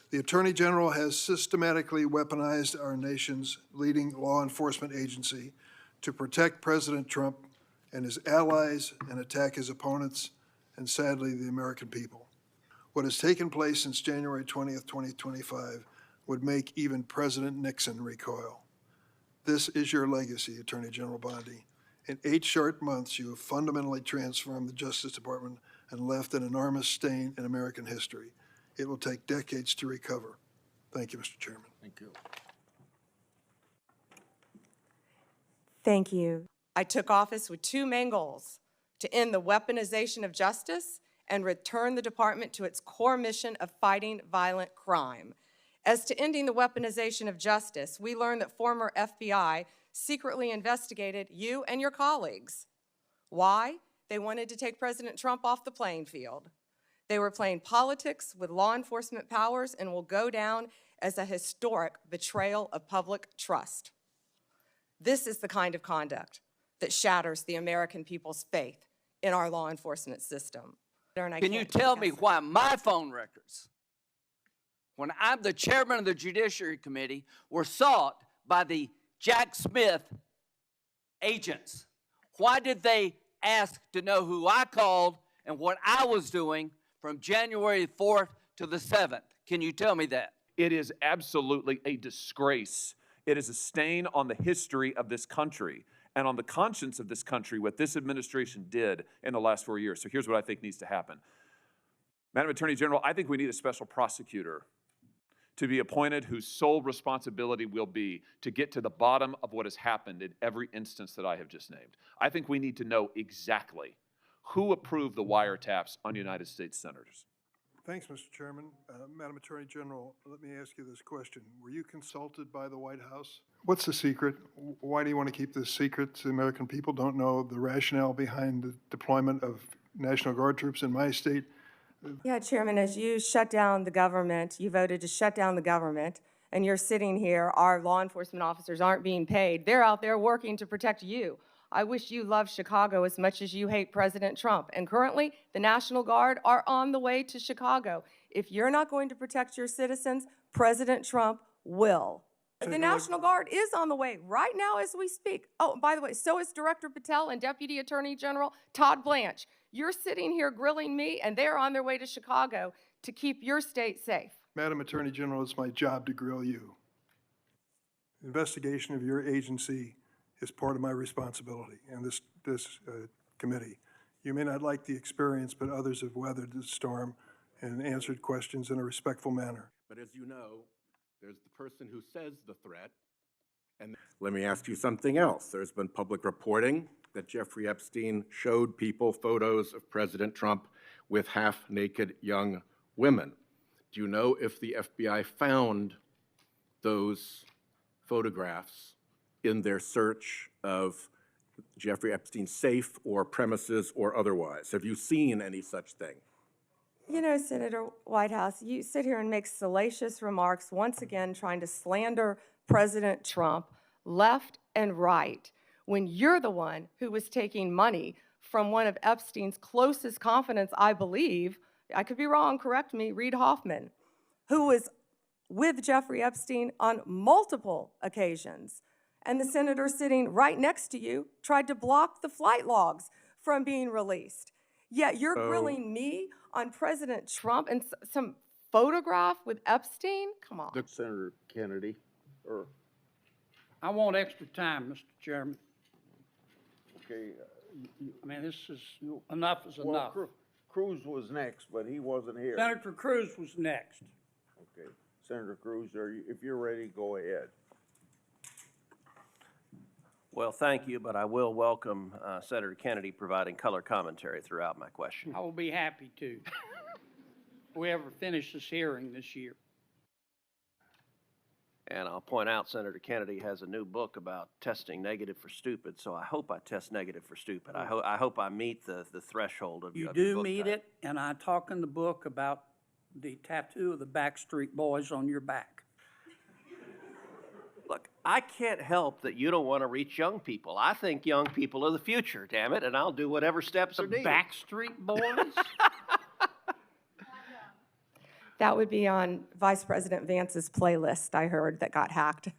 The Attorney General has systematically weaponized our nation's leading law enforcement agency to protect President Trump and his allies and attack his opponents and, sadly, the American people. What has taken place since January 20th, 2025 would make even President Nixon recoil. This is your legacy, Attorney General Bondi. In 8 short months, you have fundamentally transformed the Justice Department and left an enormous stain in American history. It will take decades to recover. Thank you, Mr. Chairman. Thank you. Thank you. I took office with 2 main goals: to end the weaponization of justice and return the department to its core mission of fighting violent crime. As to ending the weaponization of justice, we learned that former FBI secretly investigated you and your colleagues. Why? They wanted to take President Trump off the playing field. They were playing politics with law enforcement powers and will go down as a historic betrayal of public trust. This is the kind of conduct that shatters the American people's faith in our law enforcement system. Can you tell me why my phone records, when I'm the chairman of the Judiciary Committee, were sought by the Jack Smith agents? Why did they ask to know who I called and what I was doing from January 4th to the 7th? Can you tell me that? It is absolutely a disgrace. It is a stain on the history of this country and on the conscience of this country, what this administration did in the last 4 years. So here's what I think needs to happen. Madam Attorney General, I think we need a special prosecutor to be appointed whose sole responsibility will be to get to the bottom of what has happened in every instance that I have just named. I think we need to know exactly who approved the wiretaps on United States senators. Thanks, Mr. Chairman. Madam Attorney General, let me ask you this question. Were you consulted by the White House? What's the secret? Why do you want to keep this secret? The American people don't know the rationale behind the deployment of National Guard troops in my state. Yeah, Chairman, as you shut down the government, you voted to shut down the government, and you're sitting here, our law enforcement officers aren't being paid. They're out there working to protect you. I wish you loved Chicago as much as you hate President Trump. And currently, the National Guard are on the way to Chicago. If you're not going to protect your citizens, President Trump will. The National Guard is on the way right now as we speak. Oh, by the way, so is Director Patel and Deputy Attorney General Todd Blanche. You're sitting here grilling me, and they're on their way to Chicago to keep your state safe. Madam Attorney General, it's my job to grill you. Investigation of your agency is part of my responsibility and this committee. You may not like the experience, but others have weathered the storm and answered questions in a respectful manner. But as you know, there's the person who says the threat. And let me ask you something else. There's been public reporting that Jeffrey Epstein showed people photos of President Trump with half-naked young women. Do you know if the FBI found those photographs in their search of Jeffrey Epstein's safe or premises or otherwise? Have you seen any such thing? You know, Senator Whitehouse, you sit here and make salacious remarks, once again trying to slander President Trump left and right, when you're the one who was taking money from one of Epstein's closest confidants, I believe, I could be wrong, correct me, Reid Hoffman, who was with Jeffrey Epstein on multiple occasions. And the senator sitting right next to you tried to block the flight logs from being released. Yet you're grilling me on President Trump and some photograph with Epstein? Come on. Senator Kennedy. I want extra time, Mr. Chairman. Okay. I mean, this is, enough is enough. Cruz was next, but he wasn't here. Senator Cruz was next. Okay. Senator Cruz, if you're ready, go ahead. Well, thank you, but I will welcome Senator Kennedy providing color commentary throughout my question. I will be happy to. If we ever finish this hearing this year. And I'll point out Senator Kennedy has a new book about testing negative for stupid, so I hope I test negative for stupid. I hope I meet the threshold of You of do your book meet type. it, and I talk in the book about the tattoo of the Backstreet Boys on your back. Look, I can't help that you don't want to reach young people. I think young people are the future, damn it, and I'll do whatever steps are The needed. Backstreet Boys? That would be on Vice President Vance's playlist, I heard, that got hacked.